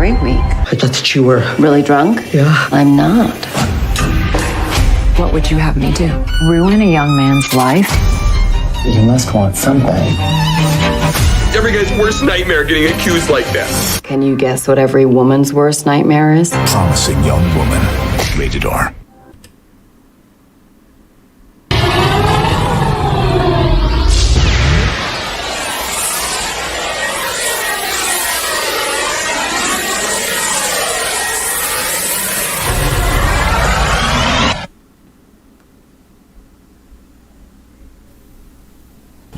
very weak. I thought that you were... Really drunk? Yeah. I'm not. What would you have me do? Ruin a young man's life? You must want something. Every guy's worst nightmare getting accused like that. Can you guess what every woman's worst nightmare is? Promising young woman. Rated R.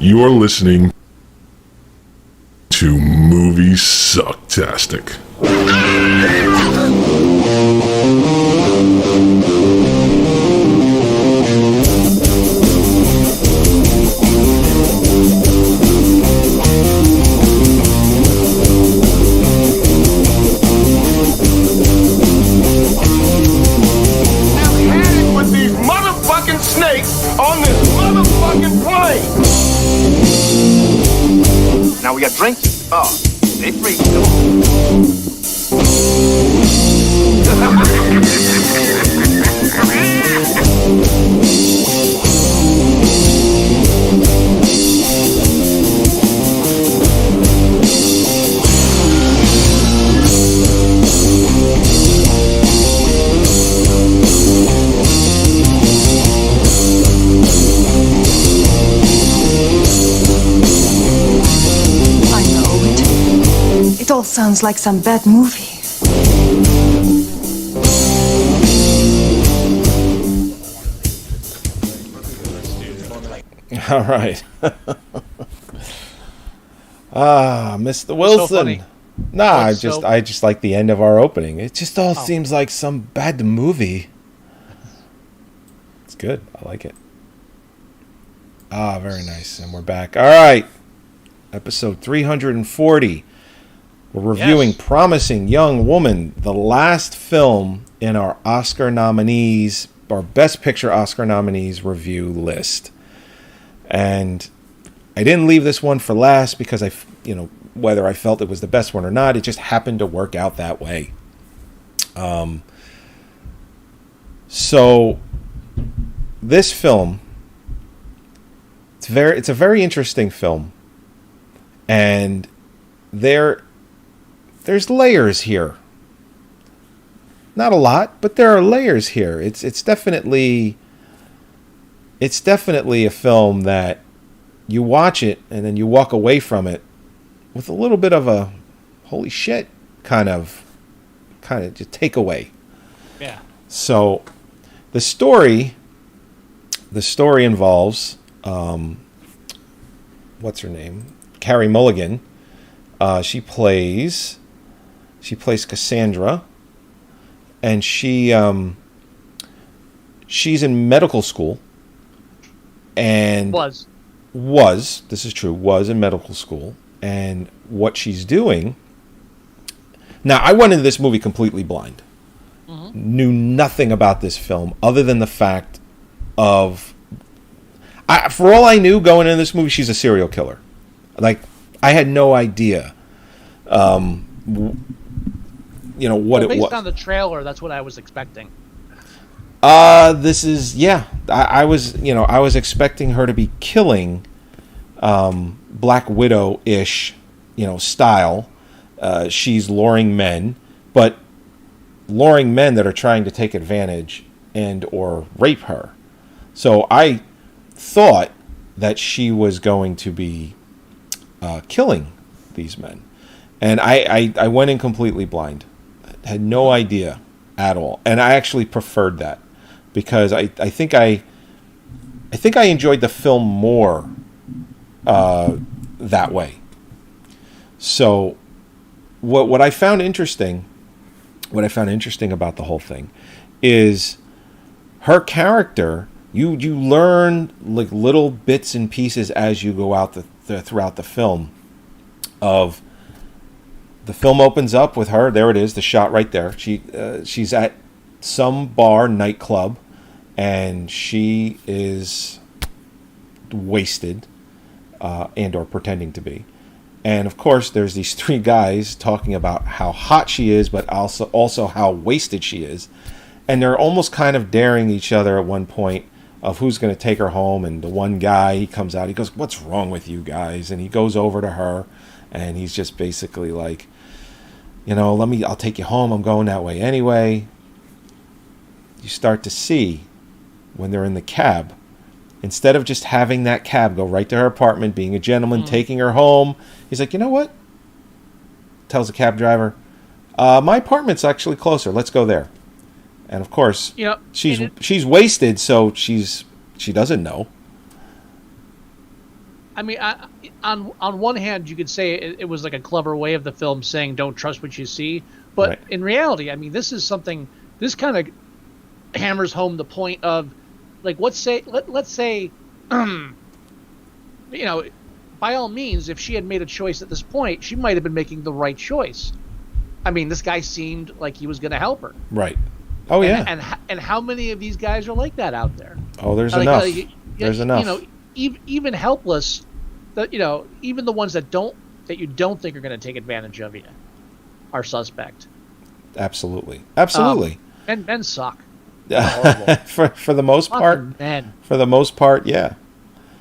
You're listening to Moviesucktastic. With these motherfucking snakes on this motherfucking plane. Now we got drinks. Oh, stay free. It all sounds like some bad movie. All right. Mr. Wilson. I just like the end of our opening. It just all seems like some bad movie. It's good. I like it. Very nice. And we're back. All right. Episode 340. We're reviewing Promising Young Woman, the last film in our Oscar nominees, our Best Picture Oscar nominees review list. And I didn't leave this one for last because whether I felt it was the best one or not, it just happened to work out that way. So this film, it's a very interesting film, and there's layers here. Not a lot, but there are layers here. It's definitely a film that you watch it and then you walk away from it with a little bit of a holy shit kind of just takeaway. Yeah. So the story involves what's her name? Carey Mulligan. She plays Cassandra, and she's in medical school, and was in medical school, and what she's doing. Now, I went into this movie completely blind. Mm-hmm. Knew nothing about this film other than the fact of, for all I knew going into this movie, she's a serial killer. Like, I had no idea, what it was. Based on the trailer, that's what I was expecting. This is, I was expecting her to be killing, Black Widow-ish, style. She's luring men, but luring men that are trying to take advantage and or rape her. So I thought that she was going to be killing these men. And I went in completely blind. Had no idea at all. And I actually preferred that because I think I enjoyed the film more that way. So what I found interesting about the whole thing is her character. You learn like little bits and pieces as you go out throughout the film. Of the film opens up with her. There it is, the shot right there. She's at some bar, nightclub, and she is wasted, and or pretending to be. And of course, there's these three guys talking about how hot she is, but also how wasted she is. And they're almost kind of daring each other at one point of who's going to take her home. And the one guy, he comes out, he goes, "What's wrong with you guys?" And he goes over to her, and he's just basically like, I'll take you home. I'm going that way anyway. You start to see when they're in the cab, instead of just having that cab go right to her apartment, being a gentleman, taking her home, he's like, "You know what?" Tells the cab driver, "My apartment's actually closer. Let's go there." And of course, she's wasted, so she doesn't know. I mean, on one hand, you could say it was like a clever way of the film saying don't trust what you see, but Right. in reality, I mean, this is something. This kind of hammers home the point of, like, let's say, by all means, if she had made a choice at this point, she might have been making the right choice. I mean, this guy seemed like he was going to help her. Right. Oh, yeah. And how many of these guys are like that out there? Oh, there's enough. There's enough. Even helpless, even the ones that you don't think are going to take advantage of you are suspect. Absolutely. Absolutely. And men suck. for the most part. Fucking men. For the most part, yeah.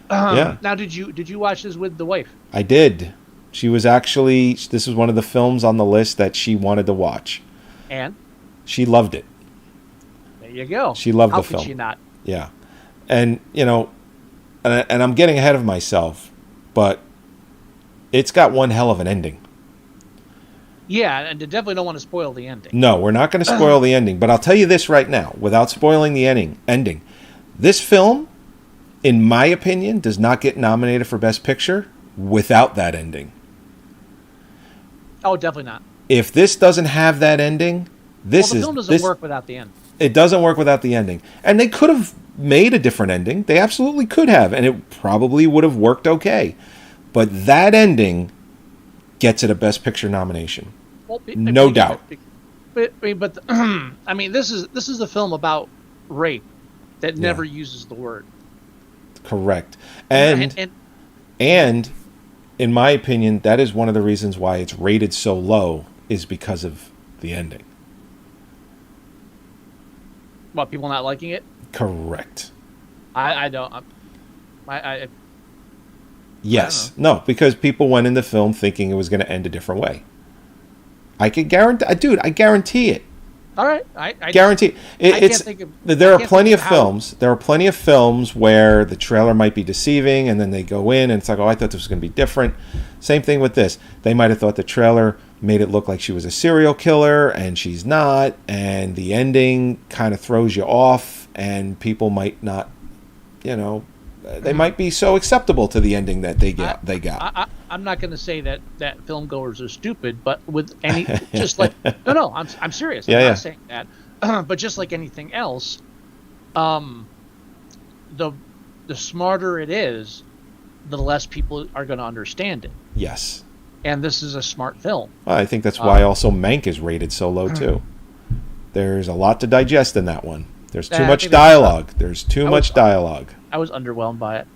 Yeah. Now, did you watch this with the wife? I did. She was actually, this was one of the films on the list that she wanted to watch. And she loved it. there you go. She loved How the film. could she not? Yeah. And, and I'm getting ahead of myself, but it's got one hell of an ending. Yeah, and you definitely don't want to spoil the ending. No, we're not going to spoil the ending, but I'll tell you this right now, without spoiling the ending. This film, in my opinion, does not get nominated for Best Picture without that ending. Oh, definitely not. If this doesn't have that ending, The film doesn't work without the end. It doesn't work without the ending. And they could have made a different ending. They absolutely could have, and it probably would have worked okay. But that ending gets it a Best Picture nomination. Well, No doubt. But I mean, this is a film about rape that never uses the word. Correct. And in my opinion, that is one of the reasons why it's rated so low, is because of the ending. What, people not liking it? Correct. I don't. Yes. No, because people went in the film thinking it was going to end a different way. I could guarantee, dude, I guarantee it. All right. I guarantee can't think of- there I are can't plenty think of of how- films. There are plenty of films where the trailer might be deceiving, and then they go in and it's like, "Oh, I thought this was going to be different." Same thing with this. They might have thought the trailer made it look like she was a serial killer, and she's not, and the ending kind of throws you off, and people might not, they might be so acceptable to the ending that they got. I'm not going to say that film goers are stupid, but with any just like no, I'm serious. I'm not saying that, but just like anything else, the smarter it is, the less people are going to understand it. Yes. And this is a smart film. Well, I think that's why also Mank is rated so low too. There's a lot to digest in that one. There's too much dialogue. There's too much dialogue. I was underwhelmed by it.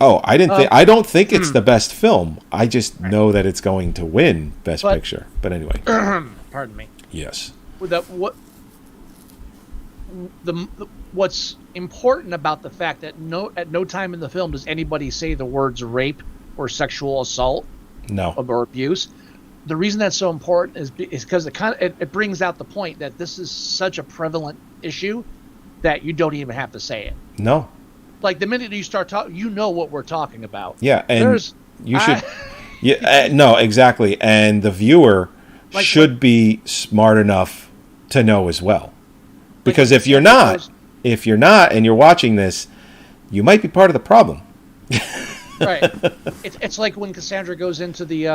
Oh, I didn't think. I don't think it's the best film. I just know that it's going to win Best Picture. But anyway. Pardon me. Yes. What's important about the fact that at no time in the film does anybody say the words rape or sexual assault, No, or abuse. The reason that's so important is because it brings out the point that this is such a prevalent issue that you don't even have to say it. no. Like the minute you start talking, you know what we're talking about. Yeah, and you should. No, exactly. And the viewer should be smart enough to know as well, because if you're not, and you're watching this, you might be part of the problem. Right. It's like when Cassandra goes into the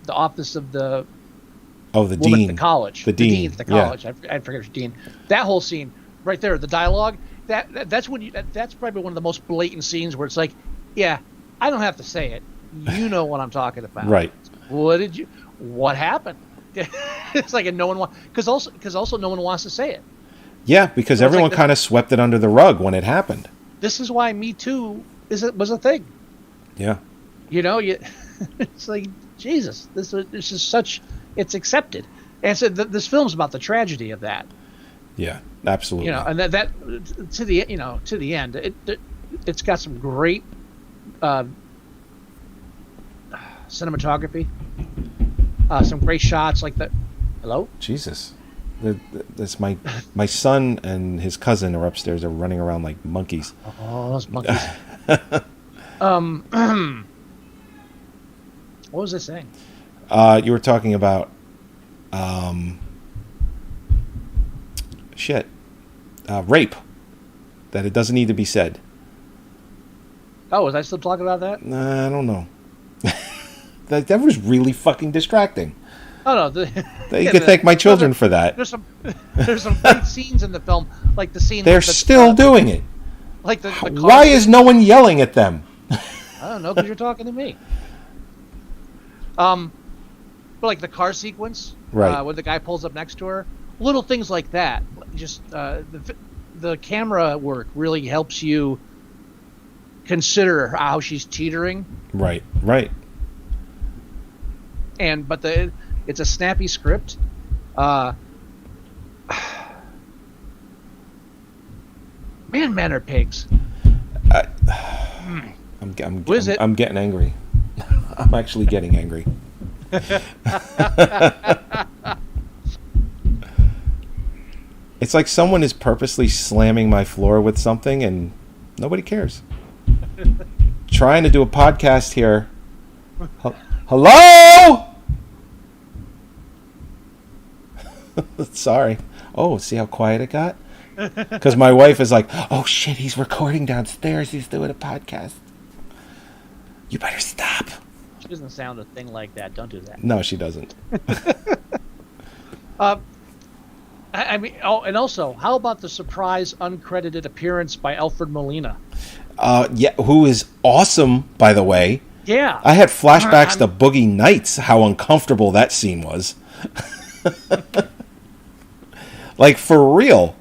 office of the dean, at the college, the dean at the college. I forget her dean. That whole scene right there, the dialogue. That's when that's probably one of the most blatant scenes where it's like, yeah, I don't have to say it. You know what I'm talking about. Right. What happened? It's like, and no one because also no one wants to say it. Yeah, because everyone kind of swept it under the rug when it happened. This is why Me Too was a thing. Yeah. It's like, Jesus, this is such, it's accepted. And so this film's about the tragedy of that. Yeah, absolutely. And that to the end, it's got some great cinematography, some great shots like that. Hello? Jesus. That's my son and his cousin are upstairs. They're running around like monkeys. Oh, those monkeys. What was I saying? You were talking about rape. That it doesn't need to be said. Oh, was I still talking about that? I don't know. that was really fucking distracting. Oh no! You can thank my children for that. There's some great scenes in the film, like the scene. They're still doing it. Like the car Why is no one yelling at them? I don't know, because you're talking to me. But like the car sequence, right? When the guy pulls up next to her, little things like that. Just the camera work really helps you consider how she's teetering. Right. But it's a snappy script. Men are pigs. I'm getting angry. I'm actually getting angry. It's like someone is purposely slamming my floor with something and nobody cares. Trying to do a podcast here. Hello? Sorry. Oh, see how quiet it got? Because my wife is like, oh shit, he's recording downstairs. He's doing a podcast. You better stop. She doesn't sound a thing like that. Don't do that. No, she doesn't. I mean, and also, how about the surprise uncredited appearance by Alfred Molina? Yeah, who is awesome, by the way. Yeah. I had flashbacks to Boogie Nights, how uncomfortable that scene was. Like, for real.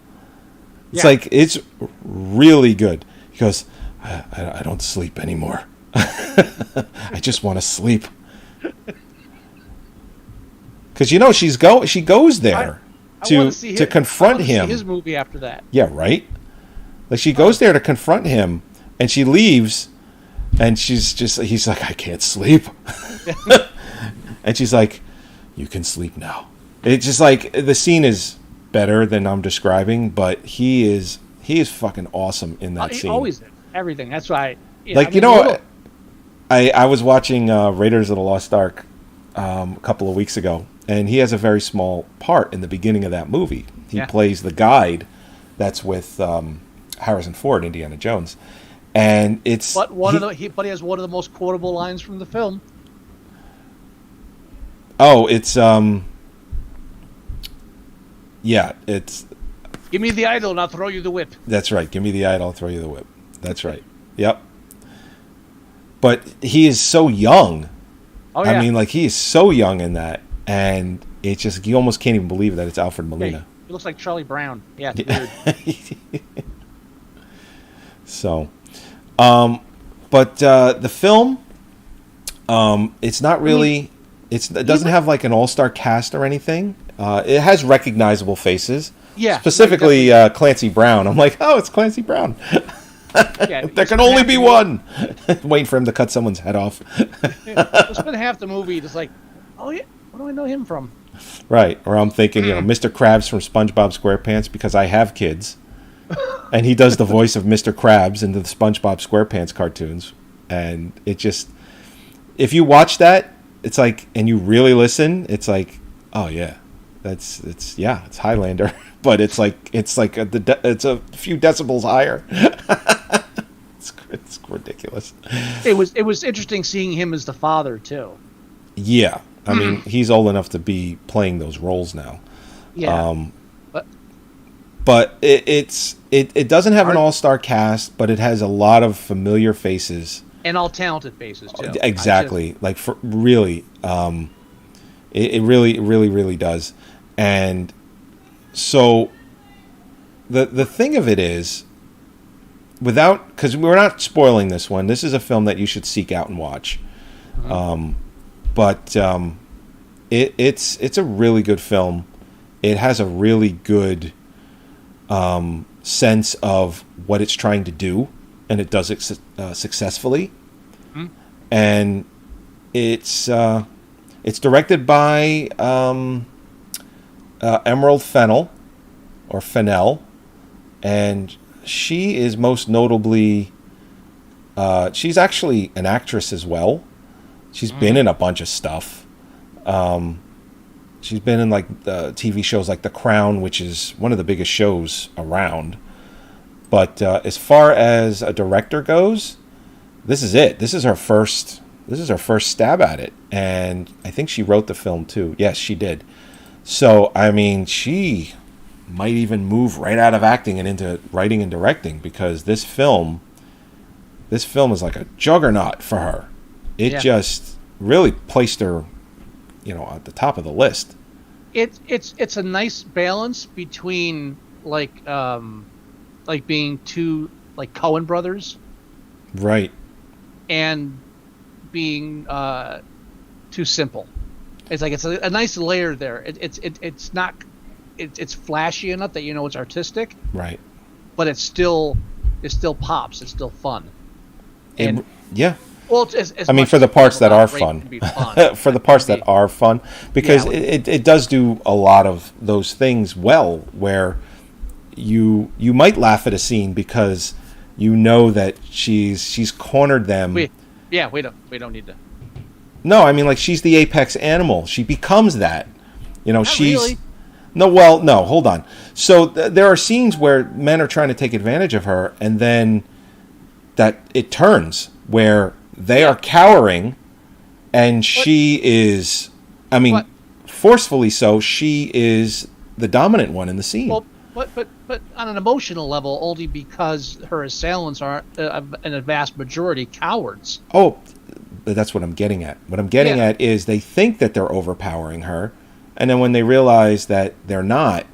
It's like, it's really good. He goes, I don't sleep anymore. I just want to sleep. Because, she goes there to confront him. See his movie after that. Yeah, right? Like, she goes there to confront him, and she leaves, and he's like, I can't sleep. And she's like, you can sleep now. It's just like, the scene is better than I'm describing, but he is fucking awesome in that scene. Always is. Everything. That's why. I was watching Raiders of the Lost Ark a couple of weeks ago, and he has a very small part in the beginning of that movie. He plays the guide that's with Harrison Ford, Indiana Jones, and it's. But he has one of the most quotable lines from the film. Oh, it's yeah, it's. Give me the idol, and I'll throw you the whip. That's right. Give me the idol, I'll throw you the whip. That's right. Yep. But he is so young. Oh, yeah. I mean, like, he is so young in that, and it's just, you almost can't even believe that it's Alfred Molina. Yeah, he looks like Charlie Brown. Yeah, it's weird. So, but the film, it's not really, it doesn't have like an all-star cast or anything. It has recognizable faces. Yeah. Specifically, Clancy Brown. I'm like, oh, it's Clancy Brown. Yeah, there can only be one. Waiting for him to cut someone's head off. We'll spend half the movie just like, oh yeah, where do I know him from? Right. Or I'm thinking, Mr. Krabs from SpongeBob SquarePants, because I have kids. And he does the voice of Mr. Krabs in the SpongeBob SquarePants cartoons. And it just, if you watch that, it's like, and you really listen, it's like, oh yeah, it's Highlander. But it's a few decibels higher. It's ridiculous. It was interesting seeing him as the father too. Yeah, I mean, he's old enough to be playing those roles now. Yeah, but it doesn't have an all-star cast, but it has a lot of familiar faces and all talented faces too. Exactly, like for really, it really does, and so the thing of it is, because we're not spoiling this one, this is a film that you should seek out and watch. It's a really good film. It has a really good sense of what it's trying to do, and it does it successfully. And it's directed by Emerald Fennell, or Fennell, and she is most notably she's actually an actress as well. She's been in a bunch of stuff. She's been in like the TV shows like The Crown, which is one of the biggest shows around. But as far as a director goes, this is it. This is her first stab at it, and I think she wrote the film too. Yes, she did. So I mean, she might even move right out of acting and into writing and directing, because this film is like a juggernaut for her. It just really placed her, at the top of the list. It's a nice balance between like being two like Coen brothers, right, and being too simple. It's like it's a nice layer there. It's not it's flashy enough that it's artistic, right? But it still pops. It's still fun. And yeah. Well, it's I mean, for the parts that are fun, for the parts that are fun, because it does do a lot of those things well, where you might laugh at a scene because that she's cornered them. We don't need to. No, I mean, like, she's the apex animal. She becomes that. She's really. No, hold on. So there are scenes where men are trying to take advantage of her, and then that it turns where they are cowering, and she is, forcefully so, she is the dominant one in the scene. Well, but on an emotional level, only because her assailants are, in a vast majority, cowards. Oh, that's what I'm getting at. What I'm getting at is they think that they're overpowering her, and then when they realize that they're not,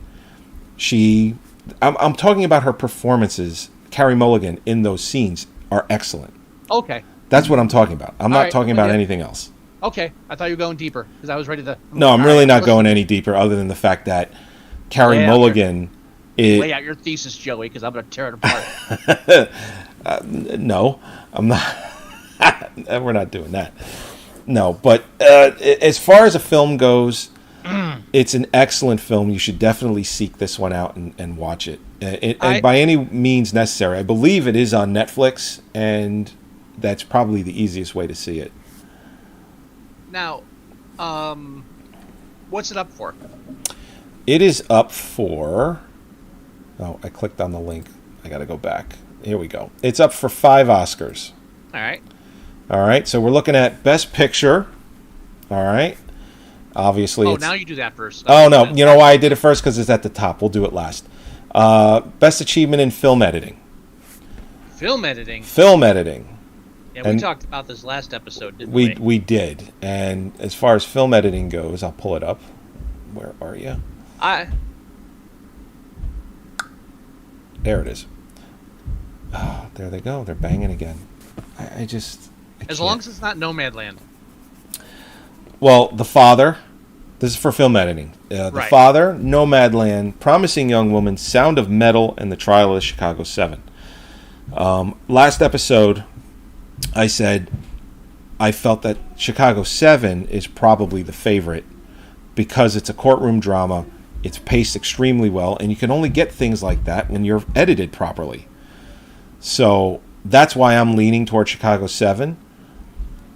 I'm talking about her performances. Carey Mulligan in those scenes are excellent. Okay. That's what I'm talking about. I'm not talking about anything else. Okay. I thought you were going deeper, because I was ready to... No, I'm really not going any deeper, other than the fact that Carey Mulligan is... Lay out your thesis, Joey, because I'm going to tear it apart. No, I'm not. We're not doing that. No, but as far as a film goes, it's an excellent film. You should definitely seek this one out and watch it. And by any means necessary. I believe it is on Netflix, and that's probably the easiest way to see it. Now, what's it up for? It is up for... Oh, I clicked on the link. I got to go back. Here we go. It's up for 5 Oscars. All right, so we're looking at Best Picture. All right. Obviously, now you do that first. Oh, no. You know why I did it first? Because it's at the top. We'll do it last. Best Achievement in Film Editing. Film editing? Film editing. Yeah, we talked about this last episode, didn't we? We did. And as far as film editing goes, I'll pull it up. Where are you? There it is. Oh, there they go. They're banging again. I as long as it's not Nomadland. Well, The Father. This is for film editing. The Father, Nomadland, Promising Young Woman, Sound of Metal, and The Trial of the Chicago 7. Last episode, I said I felt that Chicago 7 is probably the favorite because it's a courtroom drama. It's paced extremely well, and you can only get things like that when you're edited properly. So that's why I'm leaning toward Chicago 7.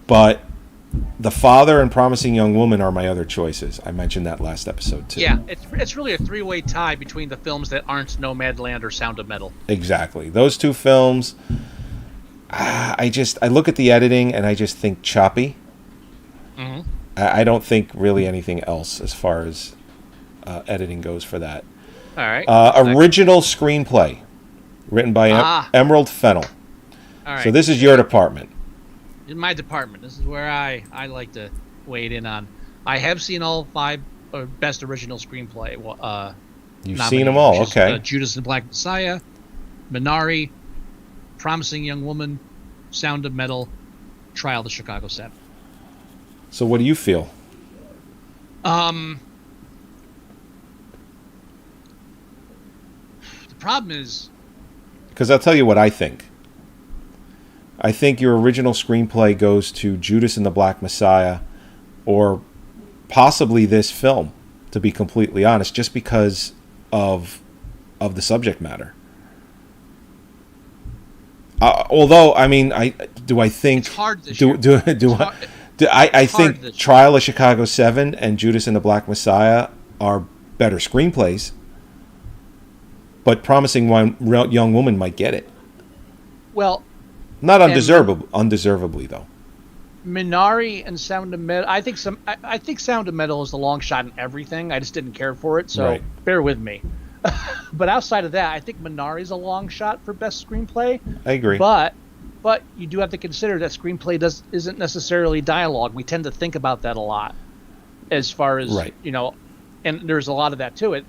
But The Father and Promising Young Woman are my other choices. I mentioned that last episode, too. Yeah, it's really a three-way tie between the films that aren't Nomadland or Sound of Metal. Exactly. Those two films, I look at the editing and I just think choppy. Mm-hmm. I don't think really anything else as far as editing goes for that. All right. Original screenplay, written by Emerald Fennell. All right. So this is your department. In my department, this is where I like to weigh in on. I have seen all 5 best original screenplay. You've seen them all, okay. Judas and the Black Messiah, Minari, Promising Young Woman, Sound of Metal, Trial of the Chicago 7. So what do you feel? The problem is, Because I'll tell you what I think. I think your original screenplay goes to Judas and the Black Messiah, or possibly this film, to be completely honest, just because of the subject matter. Although, I mean, I think it's hard this year. I hard think this year. Trial of Chicago 7 and Judas and the Black Messiah are better screenplays, but Promising Young Woman might get it. well, Not undeservedly though. Minari and Sound of Metal. I think Sound of Metal is the long shot in everything. I just didn't care for it, so Right. bear with me. But outside of that, I think Minari's a long shot for best screenplay. I agree. But you do have to consider that screenplay isn't necessarily dialogue. We tend to think about that a lot, as far as Right. and there's a lot of that to it.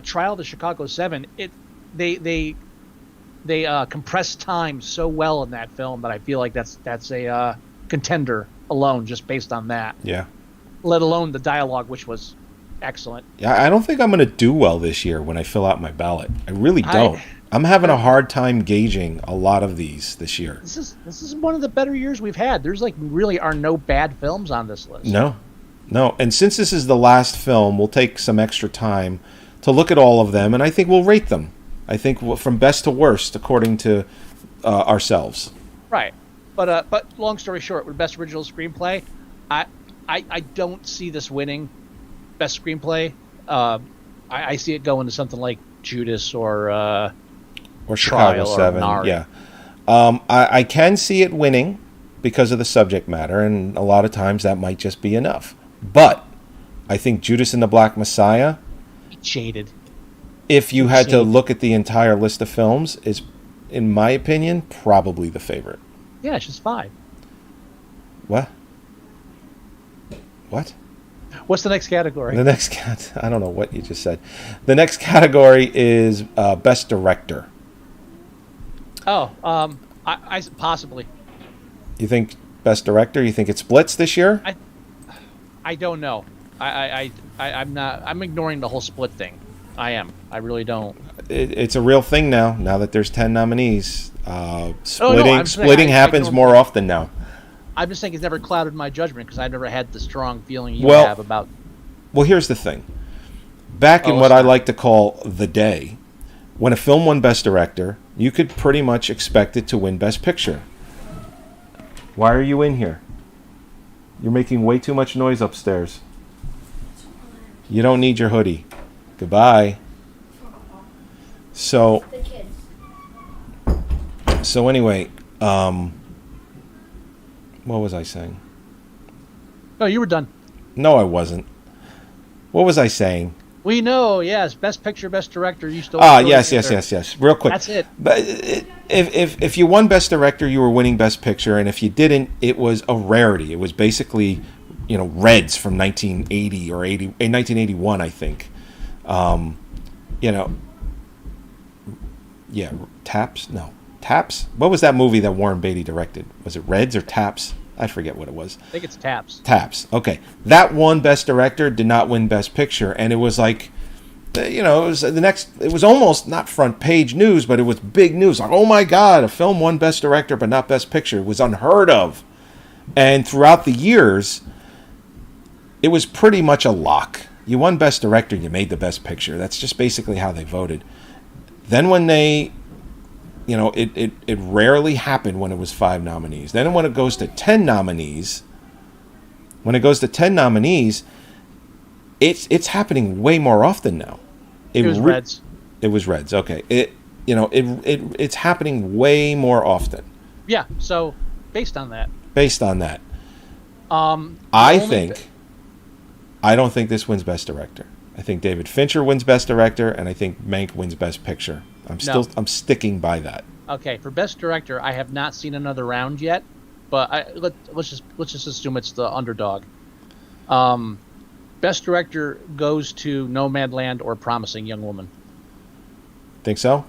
Trial of the Chicago 7. They compress time so well in that film that I feel like that's a contender alone, just based on that. Yeah. Let alone the dialogue, which was excellent. Yeah, I don't think I'm going to do well this year when I fill out my ballot. I really don't. I'm having a hard time gauging a lot of these this year. This is one of the better years we've had. There's really are no bad films on this list. No. And since this is the last film, we'll take some extra time to look at all of them, and I think we'll rate them. I think from best to worst, according to ourselves. Right. But long story short, with best original screenplay, I don't see this winning best screenplay. I see it going to something like Judas or Chicago Trial or 7. Minari. Yeah. I can see it winning because of the subject matter, and a lot of times that might just be enough. But I think Judas and the Black Messiah, Shaded. if you had to Shaded. look at the entire list of films, is, in my opinion, probably the favorite. Yeah, it's just 5. What? What? What's the next category? The next I don't know what you just said. The next category is Best Director. Oh, I possibly. You think Best Director? You think it splits this year? I don't know. I'm not. I'm ignoring the whole split thing. I am. I really don't. It's a real thing now. Now that there's 10 nominees, I'm splitting saying I happens don't- more often now. I'm just saying it's never clouded my judgment because I've never had the strong feeling you Well- have about. Well, here's the thing. Back in what I like to call the day, when a film won Best Director, you could pretty much expect it to win Best Picture. Why are you in here? You're making way too much noise upstairs. You don't need your hoodie. Goodbye. So anyway, what was I saying? Oh, you were done. No, I wasn't. What was I saying? We know, yes. Best Picture, Best Director. You still. Yes. Real quick. That's it. But if you won Best Director, you were winning Best Picture, and if you didn't, it was a rarity. It was basically, Reds from 1980 or 1981, I think. Taps? No. Taps? What was that movie that Warren Beatty directed? Was it Reds or Taps? I forget what it was. I think it's Taps. Taps. Okay. That won Best Director, did not win Best Picture, and it was like, it was almost not front page news, but it was big news. Like, oh my God, a film won Best Director but not Best Picture. It was unheard of. And throughout the years, it was pretty much a lock. You won Best Director, you made the Best Picture. That's just basically how they voted. Then when they, it rarely happened when it was 5 nominees. Then when it goes to 10 nominees, it's happening way more often now. It was Reds. It was Reds. Okay. It's happening way more often. Yeah. So based on that. I don't think this wins Best Director. I think David Fincher wins Best Director, and I think Mank wins Best Picture. I'm sticking by that. Okay, for Best Director, I have not seen another round yet, but let's just assume it's the underdog. Best Director goes to Nomadland or Promising Young Woman. Think so?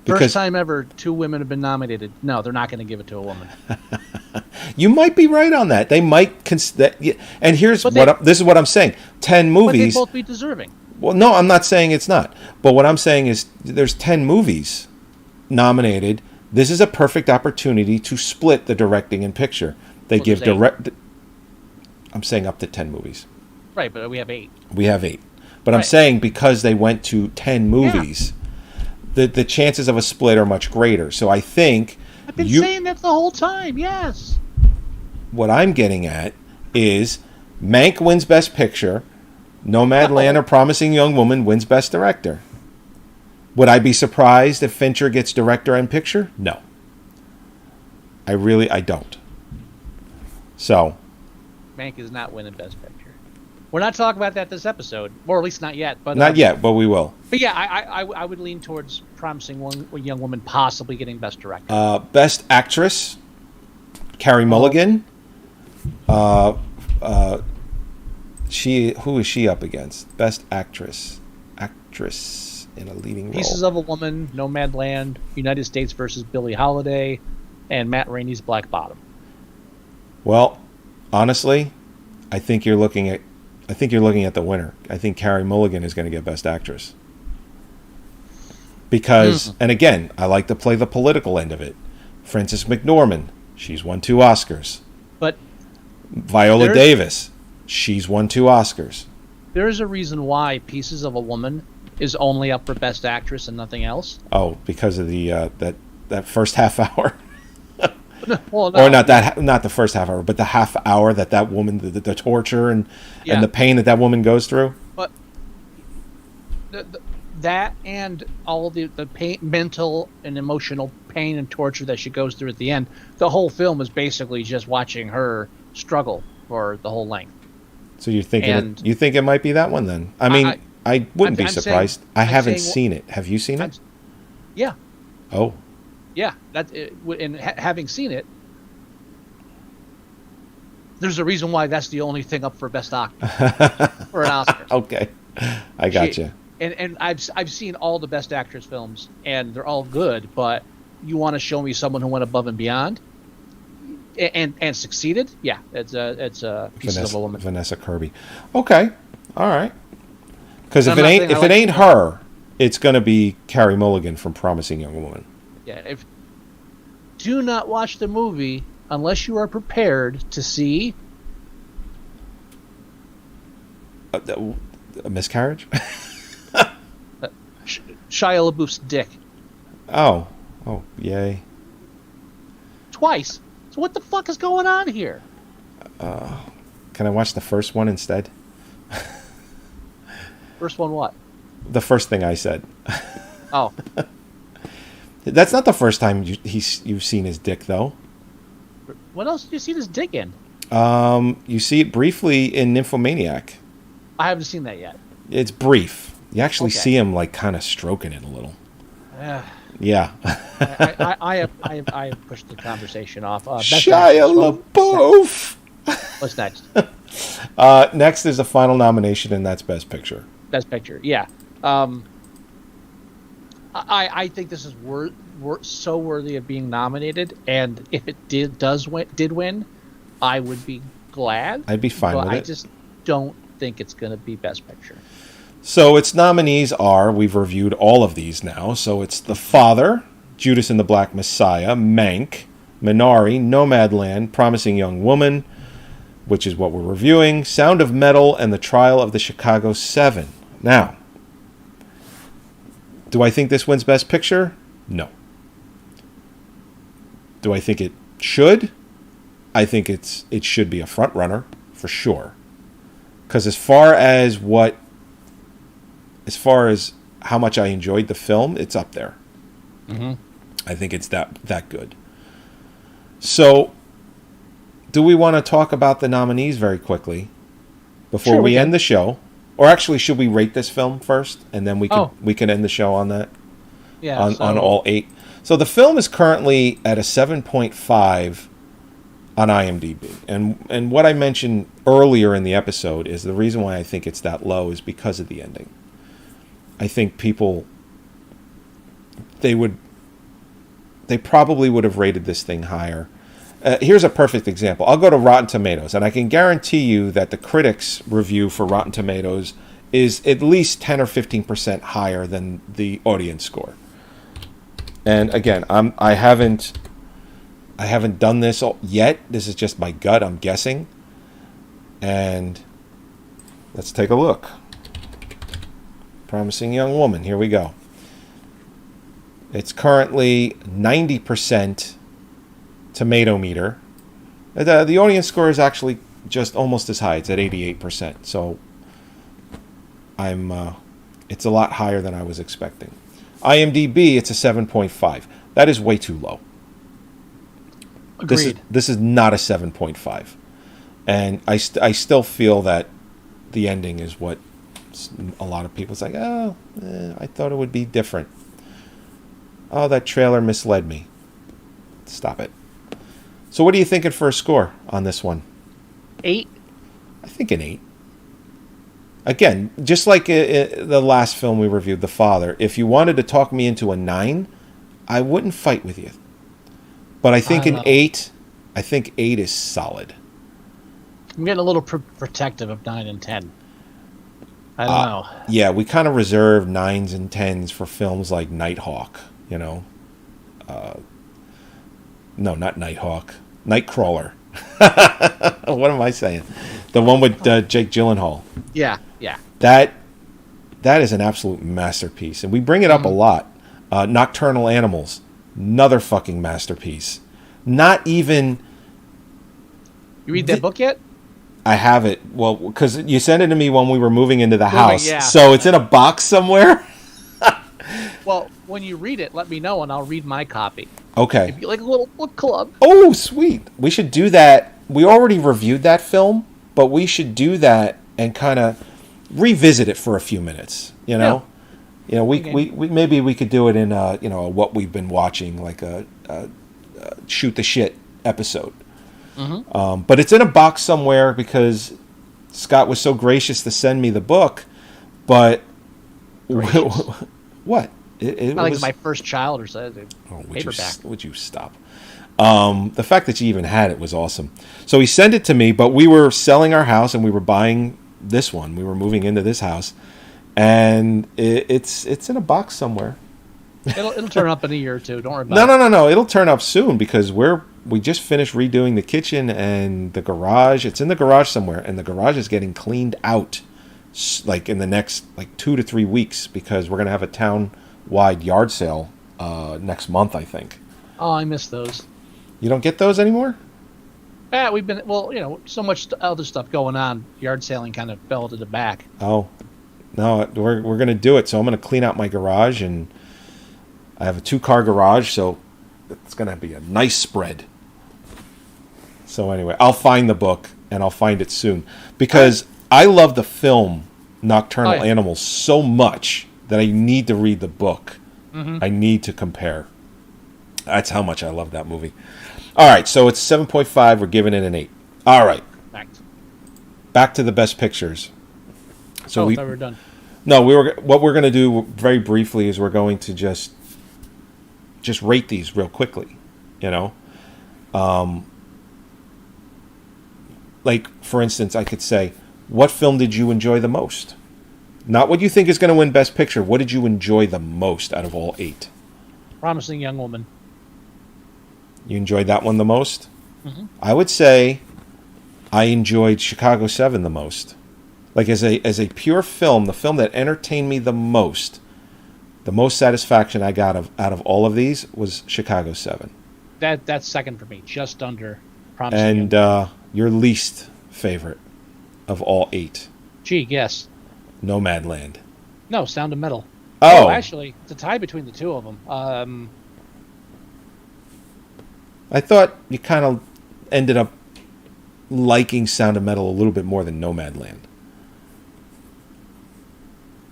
First time ever 2 women have been nominated. No, they're not going to give it to a woman. You might be right on that. They might and here's this is what I'm saying. 10 But movies. they'd both be deserving. Well, no, I'm not saying it's not. But what I'm saying is there's 10 movies nominated. This is a perfect opportunity to split the directing and picture. They Well, give there's 8. direct. I'm saying up to 10 movies. Right, but we have 8. We have 8. But I'm Right. saying because they went to 10 movies, the chances of a split are much greater. So I think I've been saying that the whole time. Yes. what I'm getting at is Mank wins Best Picture, Nomadland or Promising Young Woman wins Best Director. Would I be surprised if Fincher gets Director and Picture? No. I don't. So. Mank is not winning Best Picture. We're not talking about that this episode, or at least not yet. But Not yet, but we will. But yeah, I would lean towards Promising Young Woman possibly getting Best Director. Best Actress, Carey Mulligan. Who is she up against? Best Actress in a leading role. Pieces of a Woman, Nomadland, United States versus Billie Holiday, and Matt Rainey's Black Bottom. Well, honestly, I think you're looking at the winner. I think Carey Mulligan is going to get Best Actress. Because, and again, I like to play the political end of it. Frances McDormand, she's won 2 Oscars. But Viola Davis, she's won 2 Oscars. There is a reason why Pieces of a Woman is only up for Best Actress and nothing else. Oh, because of the that first half hour. Well, no. Or not the first half hour, but the half hour that woman, the torture and the pain that woman goes through. But that and all the pain, mental and emotional pain and torture that she goes through at the end, the whole film is basically just watching her struggle for the whole length. So you're thinking you think it might be that one then? I mean, I wouldn't be surprised. I haven't seen it. Have you seen it? Yeah. Oh. Yeah, and having seen it, there's a reason why that's the only thing up for Best Actor for an Oscar. Okay, I got you. And I've seen all the Best Actress films, and they're all good. But you want to show me someone who went above and beyond, and succeeded? Yeah, it's a Piece of a Woman. Vanessa Kirby. Okay, all right. Because if it ain't her, it's going to be Carey Mulligan from Promising Young Woman. Yeah, do not watch the movie unless you are prepared to see a miscarriage. Shia LaBeouf's dick. Oh, yay! Twice. So what the fuck is going on here? Can I watch the first one instead? First one, what? The first thing I said. Oh. That's not the first time you've seen his dick, though. What else did you see his dick in? You see it briefly in Nymphomaniac. I haven't seen that yet. It's brief. You actually see him like kind of stroking it a little. Yeah. I have pushed the conversation off. Shia LaBeouf. What's next? Next is the final nomination, and that's Best Picture. Best Picture, yeah. I think this is so worthy of being nominated, and if it did win, I would be glad. I'd be fine with it. I just don't think it's going to be Best Picture. So its nominees are, we've reviewed all of these now, so it's The Father, Judas and the Black Messiah, Mank, Minari, Nomadland, Promising Young Woman, which is what we're reviewing, Sound of Metal, and The Trial of the Chicago 7. Now, do I think this wins Best Picture? No. Do I think it should? I think it should be a front runner for sure. Because as far as how much I enjoyed the film, it's up there. Mm-hmm. I think it's that good. So, do we want to talk about the nominees very quickly before we end the show? Or actually, should we rate this film first, and then we can end the show on that? Yeah, on all 8. So the film is currently at a 7.5 on IMDb, and what I mentioned earlier in the episode is the reason why I think it's that low is because of the ending. I think people they probably would have rated this thing higher Here's a perfect example. I'll go to Rotten Tomatoes, and I can guarantee you that the critics' review for Rotten Tomatoes is at least 10 or 15% higher than the audience score. And again, I haven't done this yet. This is just my gut. I'm guessing. And let's take a look. Promising Young Woman. Here we go. It's currently 90% tomato meter. The audience score is actually just almost as high. It's at 88%. So it's a lot higher than I was expecting. IMDb, it's a 7.5. That is way too low. Agreed. This is not a 7.5. And I still feel that the ending is what a lot of people say, I thought it would be different. Oh, that trailer misled me. Stop it. So what are you thinking for a score on this one? 8. I think an 8. Again, just like the last film we reviewed, The Father, if you wanted to talk me into a 9, I wouldn't fight with you. But I think an 8, I think 8 is solid. I'm getting a little protective of 9 and 10. I don't know. Yeah, we kind of reserve 9s and 10s for films like Nighthawk, you know. No, not Nighthawk. Nightcrawler. What am I saying? The one with Jake Gyllenhaal. Yeah. That is an absolute masterpiece. And we bring it up a lot. Nocturnal Animals. Another fucking masterpiece. Not even... You read that book yet? I have it. Well, because you sent it to me when we were moving into the house. Yeah. So it's in a box somewhere? Well, when you read it, let me know, and I'll read my copy. Okay. It'd be like a little book club. Oh, sweet. We should do that. We already reviewed that film, but we should do that and kind of revisit it for a few minutes, you know? Yeah. You know, we maybe we could do it in a what we've been watching, like a shoot the shit episode. Mm-hmm. But it's in a box somewhere because Scott was so gracious to send me the book. But what? It Not like was my first child or so. Paperback. Would you stop? The fact that you even had it was awesome. So he sent it to me, but we were selling our house and we were buying this one. We were moving into this house, and it's in a box somewhere. It'll turn up in a year or two. Don't worry about it. No. It'll turn up soon because we just finished redoing the kitchen and the garage. It's in the garage somewhere, and the garage is getting cleaned out like in the next 2 to 3 weeks because we're gonna have a town-wide yard sale next month, I think. Oh, I miss those. You don't get those anymore? Yeah, we've been so much other stuff going on. Yard sailing kind of fell to the back. Oh, no, we're gonna do it. So I'm gonna clean out my garage, and I have a 2-car garage, so it's gonna be a nice spread. So anyway, I'll find the book and I'll find it soon because I love the film Nocturnal Animals so much that I need to read the book. Mm-hmm. I need to compare. That's how much I love that movie. All right, so it's 7.5. We're giving it an 8. All right. Back to the best pictures. So I thought we were done. No, what we're going to do very briefly is we're going to just rate these real quickly, like, for instance, I could say, what film did you enjoy the most? Not what you think is going to win Best Picture. What did you enjoy the most out of all 8? Promising Young Woman. You enjoyed that one the most? Mm-hmm. I would say I enjoyed Chicago 7 the most. Like, as a pure film, the film that entertained me the most satisfaction I got out of all of these was Chicago 7. That's second for me, just under Promising Young And your least favorite of all 8? Gee, yes. Nomadland. No, Sound of Metal. Oh, actually, it's a tie between the two of them. I thought you kind of ended up liking Sound of Metal a little bit more than Nomadland.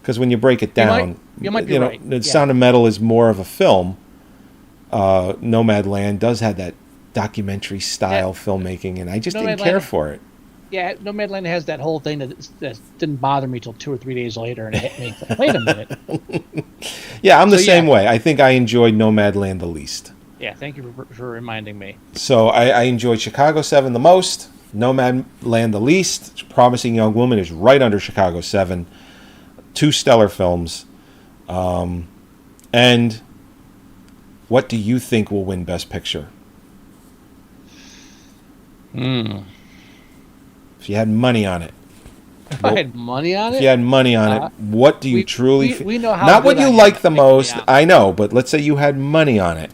Because when you break it down, you might be right. Sound of Metal is more of a film. Nomadland does have that documentary style filmmaking, and I just didn't care for it. Yeah, Nomadland has that whole thing that didn't bother me till 2 or 3 days later, and it hit me. Wait a minute. Yeah, I'm the same way. I think I enjoyed Nomadland the least. Yeah, thank you for reminding me. So I enjoyed Chicago 7 the most, Nomadland the least. Promising Young Woman is right under Chicago 7. Two stellar films. And what do you think will win Best Picture? If you had money on it. If I had money on it? If you had money on it, what do you truly... We know how not what good you I like am the at most, picking I know, but let's say you had money on it.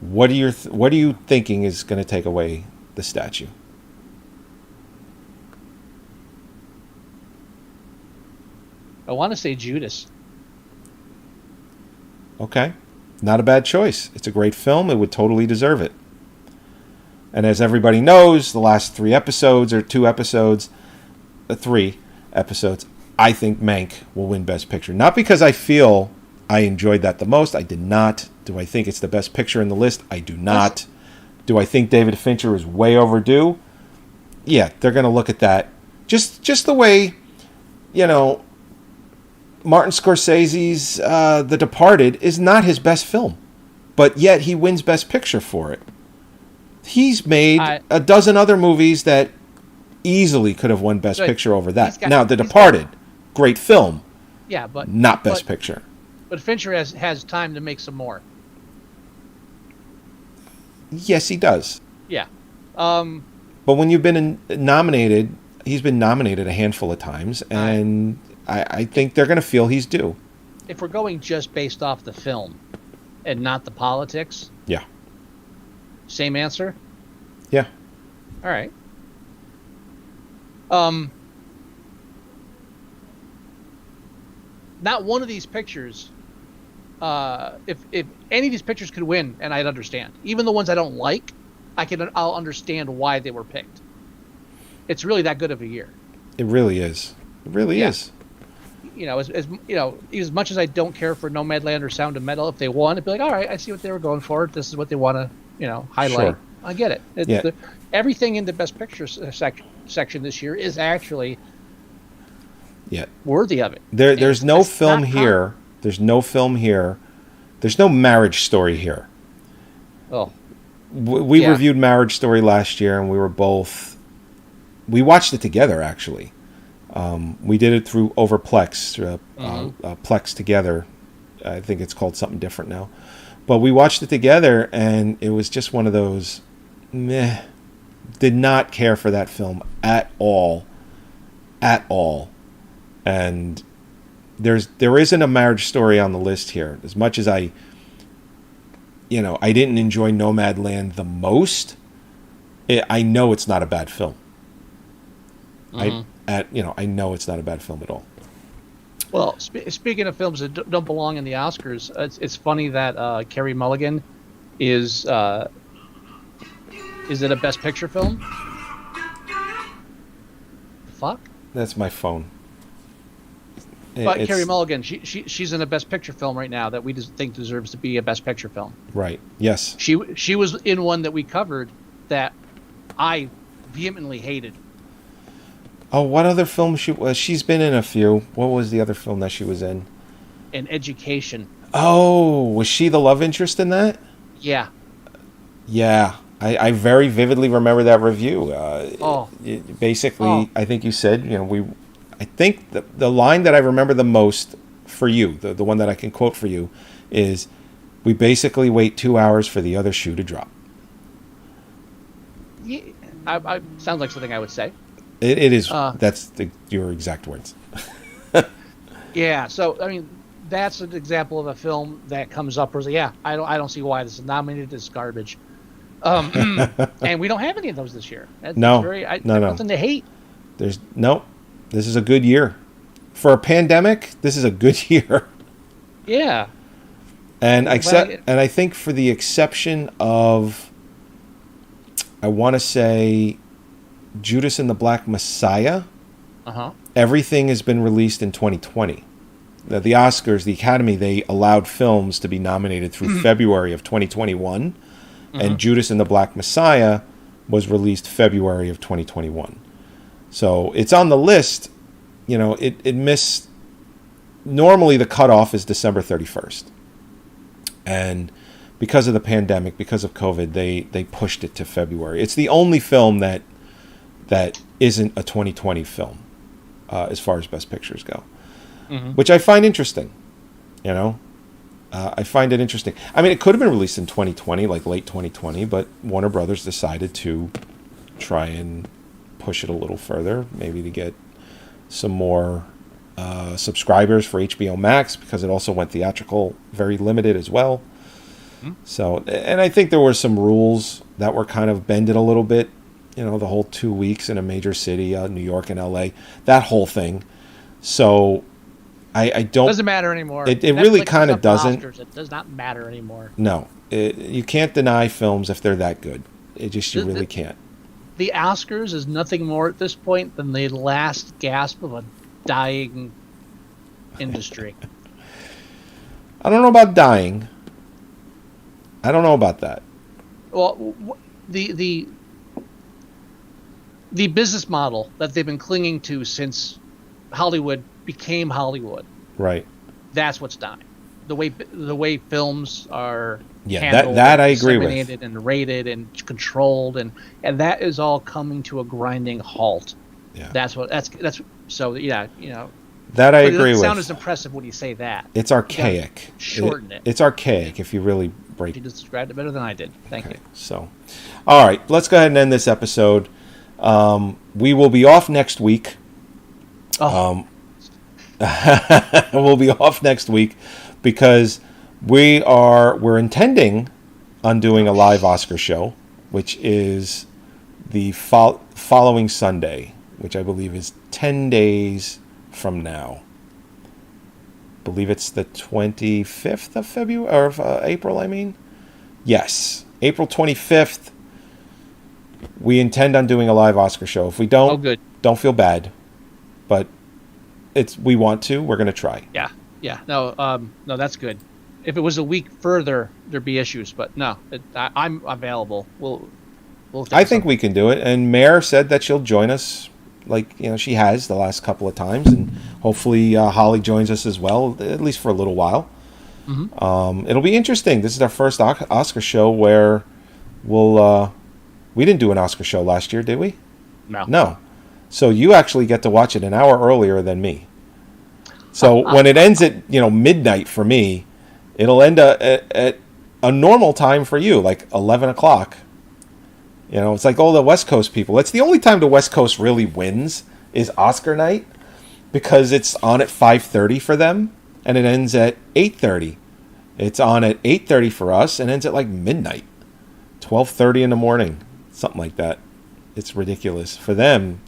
What are you thinking is going to take away the statue? I want to say Judas. Okay. Not a bad choice. It's a great film. It would totally deserve it. And as everybody knows, the last 3 episodes, or 2 episodes, 3 episodes, I think Mank will win Best Picture. Not because I feel I enjoyed that the most. I did not. Do I think it's the best picture in the list? I do not. Do I think David Fincher is way overdue? Yeah, they're going to look at that. Just the way, Martin Scorsese's The Departed is not his best film, but yet he wins Best Picture for it. He's made a dozen other movies that easily could have won Best Picture over that. Now, The Departed, great film. Yeah, but not Best Picture. But Fincher has time to make some more. Yes, he does. Yeah. But when you've been nominated, he's been nominated a handful of times, and I think they're going to feel he's due. If we're going just based off the film and not the politics, yeah. Same answer? Yeah. All right. Not one of these pictures. If any of these pictures could win, and I'd understand, even the ones I don't like, I'll understand why they were picked. It's really that good of a year. It really is. It really is. As much as I don't care for Nomadland or Sound of Metal, if they won, it'd be like, all right, I see what they were going for. This is what they want to, highlight. Sure. I get it. Everything in the Best Picture section this year is actually worthy of it. There's no film here. There's no film here. There's no Marriage Story here. Oh. We reviewed Marriage Story last year, and we watched it together, actually. We did it through Overplex, Plex Together. I think it's called something different now. But we watched it together, and it was just one of those, meh. Did not care for that film at all. At all. And there isn't a Marriage Story on the list here. As much as I didn't enjoy Nomadland the most, I know it's not a bad film. I know it's not a bad film at all. Well, speaking of films that don't belong in the Oscars, it's funny that Carey Mulligan is it a Best Picture film? Fuck. That's my phone. But Carey Mulligan, she's in a Best Picture film right now that we think deserves to be a Best Picture film. Right. Yes. She was in one that we covered that I vehemently hated. Oh, what other film she's been in a few. What was the other film that she was in? In Education. Oh, was she the love interest in that? Yeah. Yeah. I very vividly remember that review. Basically, I think you said, I think the line that I remember the most for you, the one that I can quote for you, is, we basically wait 2 hours for the other shoe to drop. Yeah, sounds like something I would say. It is. That's your exact words. Yeah. So, I mean, that's an example of a film that comes up where, I don't see why this is nominated as garbage. And we don't have any of those this year. No. Nothing to hate. This is a good year. For a pandemic, this is a good year. Yeah. And I think for the exception of, I want to say, Judas and the Black Messiah, everything has been released in 2020. The Oscars, the Academy, they allowed films to be nominated through February of 2021, and Judas and the Black Messiah was released February of 2021. So it's on the list. It missed. Normally the cutoff is December 31st, and because of the pandemic, because of COVID, they pushed it to February. It's the only film that isn't a 2020 film as far as Best Pictures go, which I find interesting. You know, I find it interesting. I mean, it could have been released in 2020, like late 2020, but Warner Brothers decided to try and push it a little further, maybe to get some more subscribers for HBO Max, because it also went theatrical, very limited as well. So, and I think there were some rules that were kind of bended a little bit. You know, the whole 2 weeks in a major city, New York and LA, that whole thing. So, I don't. Doesn't matter anymore. It really kind of doesn't. Oscars, it does not matter anymore. No, you can't deny films if they're that good. You really can't. The Oscars is nothing more at this point than the last gasp of a dying industry. I don't know about dying. I don't know about that. Well, the business model that they've been clinging to since Hollywood became Hollywood. Right. That's what's dying. The way films are handled, that I agree with, and rated and controlled, and that is all coming to a grinding halt. Yeah. That's so yeah, you know. That I agree with. It sounds as impressive when you say that. It's archaic. Shorten it. It's archaic if you really break. You described it better than I did. Thank you. So, all right, let's go ahead and end this episode. We will be off next week. We'll be off next week because we're intending on doing a live Oscar show, which is the following Sunday, which I believe is 10 days from now. I believe it's the 25th of February or of April. I mean, yes, April 25th. We intend on doing a live Oscar show. If we don't, don't feel bad, but we want to. We're going to try. Yeah. No, that's good. If it was a week further, there'd be issues, but no, I'm available. We'll I think we can do it. And Mare said that she'll join us, like she has the last couple of times, and hopefully Holly joins us as well, at least for a little while. It'll be interesting. This is our first Oscar show where we didn't do an Oscar show last year, did we? No. So you actually get to watch it an hour earlier than me. So when it ends at midnight for me, it'll end at a normal time for you, like 11 o'clock. It's like all the West Coast people. It's the only time the West Coast really wins is Oscar night, because it's on at 5:30 for them and it ends at 8:30. It's on at 8:30 for us and ends at like midnight, 12:30 in the morning, something like that. It's ridiculous for them.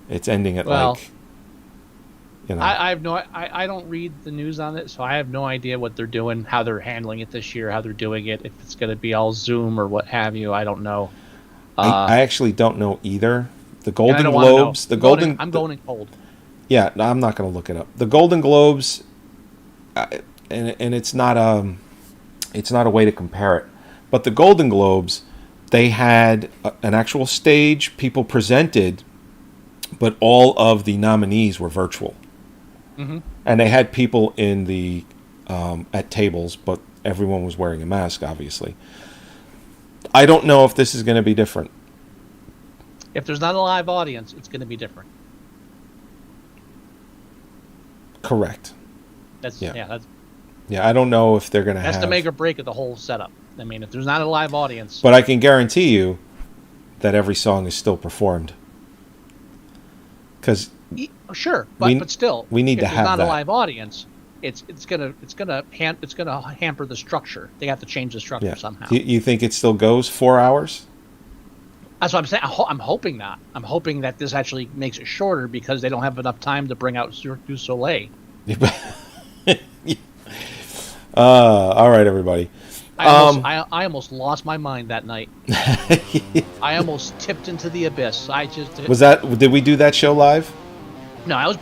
It's ending at I have I don't read the news on it, so I have no idea what they're doing, how they're handling it this year, how they're doing it, if it's going to be all Zoom or what have you. I don't know. I actually don't know either. The Golden Globes, I'm going in cold. Yeah, no, I'm not going to look it up. The Golden Globes, and it's not a way to compare it, but the Golden Globes, they had an actual stage, people presented, but all of the nominees were virtual. And they had people in the at tables, but everyone was wearing a mask, obviously. I don't know if this is going to be different. If there's not a live audience, it's going to be different. Correct. Yeah, I don't know if they're going to have... That's the make or break of the whole setup. I mean, if there's not a live audience... But I can guarantee you that every song is still performed. Because... Sure, but still, we need to have that. If there's not a live audience, it's gonna hamper the structure. They have to change the structure somehow. You think it still goes 4 hours? That's what I'm saying. I'm hoping not. I'm hoping that this actually makes it shorter because they don't have enough time to bring out Cirque du Soleil. All right, everybody. I almost lost my mind that night. I almost tipped into the abyss. Did we do that show live? No, that was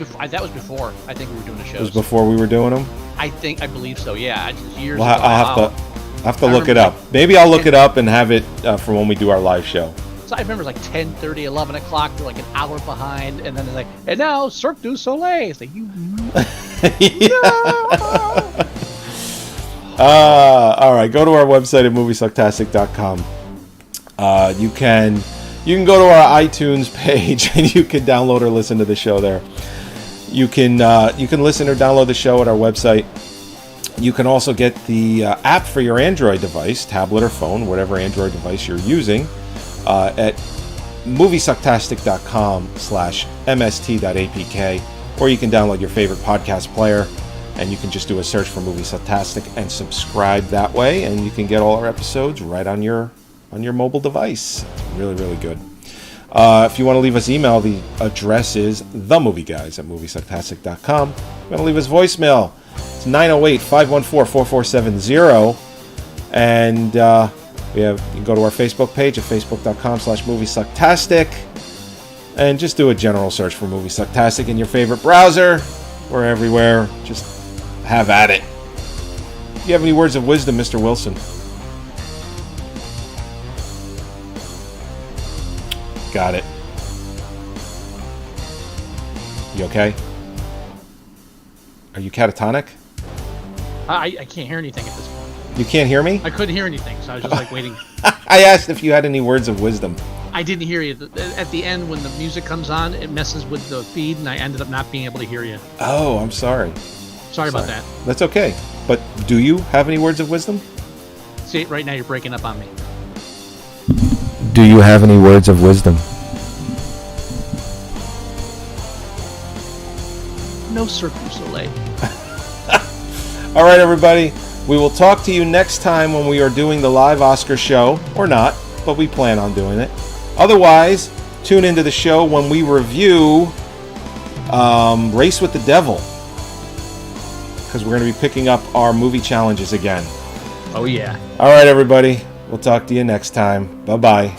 before. I think we were doing the shows. It was before we were doing them? I believe so, yeah. Years well, ago. I'll have to look it up. Maybe I'll look it up and have it for when we do our live show. So I remember it was like 10:30, 11 o'clock. We're like an hour behind. And then it's like, and now Cirque du Soleil. It's like, you... All right, go to our website at moviesucktastic.com. You can go to our iTunes page and you can download or listen to the show there. You can listen or download the show at our website. You can also get the app for your Android device, tablet or phone, whatever Android device you're using, at moviesucktastic.com/mst.apk, or you can download your favorite podcast player, and you can just do a search for Moviesucktastic and subscribe that way, and you can get all our episodes right on your mobile device. Really, really good. If you want to leave us email, the address is themovieguys@moviesucktastic.com. If you want to leave us voicemail, it's 908-514-4470. And you can go to our Facebook page at facebook.com/moviesucktastic. And just do a general search for Moviesucktastic in your favorite browser. We're everywhere. Just have at it. Do you have any words of wisdom, Mr. Wilson? Got it. You okay? Are you catatonic? I can't hear anything at this point. You can't hear me? I couldn't hear anything, so I was just like waiting. I asked if you had any words of wisdom. I didn't hear you. At the end, when the music comes on, it messes with the feed, and I ended up not being able to hear you. Oh, I'm sorry. Sorry about that. That's okay. But do you have any words of wisdom? See, right now you're breaking up on me. Do you have any words of wisdom? No Cirque du Soleil. All right, everybody. We will talk to you next time when we are doing the live Oscar show, or not, but we plan on doing it. Otherwise, tune into the show when we review Race with the Devil, because we're going to be picking up our movie challenges again. Oh, yeah. All right, everybody. We'll talk to you next time. Bye-bye.